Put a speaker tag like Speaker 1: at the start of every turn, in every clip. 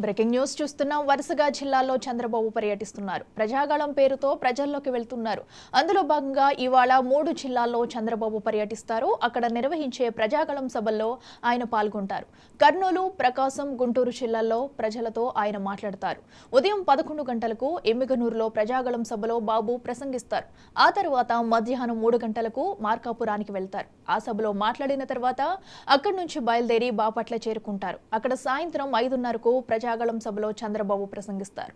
Speaker 1: Breaking news చూస్తున్నాం. వరుసగా జిల్లాల్లో చంద్రబాబు పర్యటిస్తున్నారు. ప్రజాగళం పేరుతో ప్రజల్లోకి వెళ్తున్నారు. అందులో భాగంగా ఇవాళ 3 జిల్లాల్లో చంద్రబాబు పర్యటిస్తారు. అక్కడ నిర్వహించే ప్రజాగళం సభల్లో ఆయన పాల్గొంటారు. కర్నూలు, ప్రకాశం, గుంటూరు జిల్లాల్లో ప్రజలతో ఆయన మాట్లాడతారు. ఉదయం 11 గంటలకు ఎమ్మిగనూరులో ప్రజాగళం సభలో బాబు ప్రసంగిస్తారు. ఆ తర్వాత మధ్యాహ్నం 3 గంటలకు మార్కాపురానికి వెళ్తారు. ఆ సభలో మాట్లాడిన తర్వాత అక్కడి నుంచి బయలుదేరి బాపట్ల చేరుకుంటారు. అక్కడ సాయంత్రం 5:30కు ప్రజాగళం సభలో చంద్రబాబు ప్రసంగిస్తారు.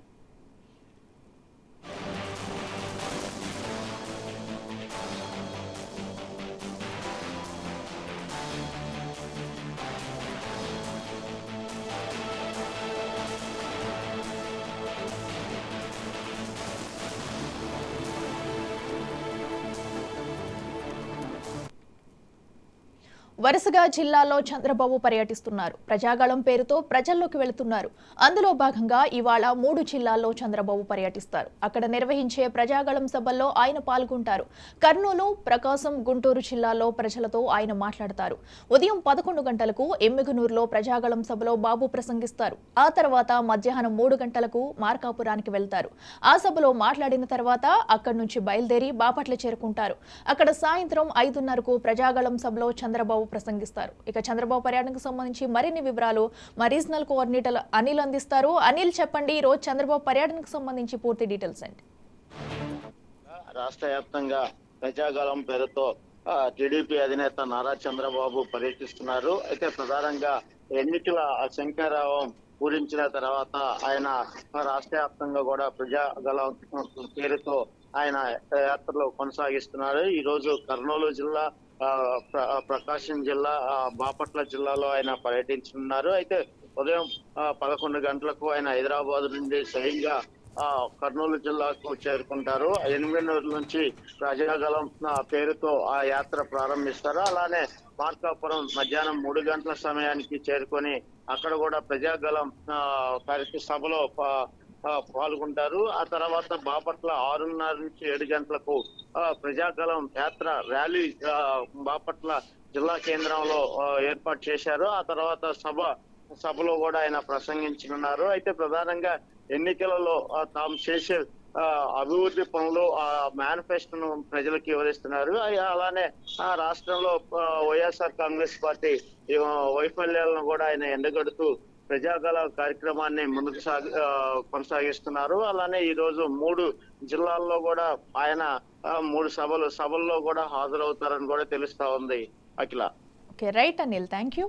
Speaker 1: వరుసగా జిల్లాల్లో చంద్రబాబు పర్యటిస్తున్నారు. ప్రజాగళం పేరుతో ప్రజల్లోకి వెళుతున్నారు. అందులో భాగంగా ఇవాళ 3 జిల్లాల్లో చంద్రబాబు పర్యటిస్తారు. అక్కడ నిర్వహించే ప్రజాగళం సభల్లో ఆయన పాల్గొంటారు. కర్నూలు, ప్రకాశం, గుంటూరు జిల్లాల్లో ప్రజలతో ఆయన మాట్లాడతారు. ఉదయం 11 గంటలకు ఎమ్మిగనూరులో ప్రజాగళం సభలో బాబు ప్రసంగిస్తారు. ఆ తర్వాత మధ్యాహ్నం 3 గంటలకు మార్కాపురానికి వెళ్తారు. ఆ సభలో మాట్లాడిన తర్వాత అక్కడి నుంచి బయలుదేరి బాపట్ల చేరుకుంటారు. అక్కడ సాయంత్రం 5:30కు ప్రజాగళం సభలో చంద్రబాబు ప్రసంగిస్తారు. ఇక చంద్రబాబు పర్యటనకు సంబంధించి మరిన్ని వివరాలు మా రీజనల్ కోఆర్డినేటర్ అనిల్ అందిస్తారు. అనిల్, చెప్పండి, ఈ రోజు చంద్రబాబు పర్యటనకు సంబంధించి పూర్తి డీటెయిల్స్ ఏంటి?
Speaker 2: రాష్ట్ర వ్యాప్తంగా ప్రజాగళం పేరుతో టీడీపీ అధినేత నారా చంద్రబాబు పర్యటిస్తున్నారు. అయితే ప్రధానంగా ఎన్నికల శంఖారావం పూరించిన తర్వాత ఆయన రాష్ట్ర వ్యాప్తంగా కూడా ప్రజాగళం పేరుతో ఆయన యాత్రలు కొనసాగిస్తున్నారు. ఈ రోజు కర్నూలు జిల్లా, ప్రకాశం జిల్లా, బాపట్ల జిల్లాలో ఆయన పర్యటించనున్నారు. అయితే ఉదయం 11 గంటలకు ఆయన హైదరాబాద్ నుండి స్వయంగా కర్నూలు జిల్లాకు చేరుకుంటారు. ఎమ్మిగనూరు నుంచి ప్రజాగళం పేరుతో ఆ యాత్ర ప్రారంభిస్తారు. అలానే మార్కాపురం మధ్యాహ్నం 3 గంటల సమయానికి చేరుకొని అక్కడ కూడా ప్రజాగళం సభలో పాల్గొంటారు. ఆ తర్వాత బాపట్ల 6:30 నుంచి 7 గంటలకు ప్రజాగళం యాత్ర ర్యాలీ బాపట్ల జిల్లా కేంద్రంలో ఏర్పాటు చేశారు. ఆ తర్వాత సభలో కూడా ఆయన ప్రసంగించనున్నారు. అయితే ప్రధానంగా ఎన్నికలలో తాము చేసే అభివృద్ధి పనులు మేనిఫెస్టోను ప్రజలకు వివరిస్తున్నారు. అలానే రాష్ట్రంలో వైఎస్ఆర్ కాంగ్రెస్ పార్టీ వైఫల్యాలను కూడా ఆయన ఎండగడుతూ ప్రజాగళ కార్యక్రమాన్ని ముందుకు కొనసాగిస్తున్నారు. అలానే ఈ రోజు 3 జిల్లాల్లో కూడా ఆయన 3 సభల్లో కూడా హాజరవుతారని కూడా తెలుస్తా ఉంది. Akhila.
Speaker 1: Okay, right Anil, thank you.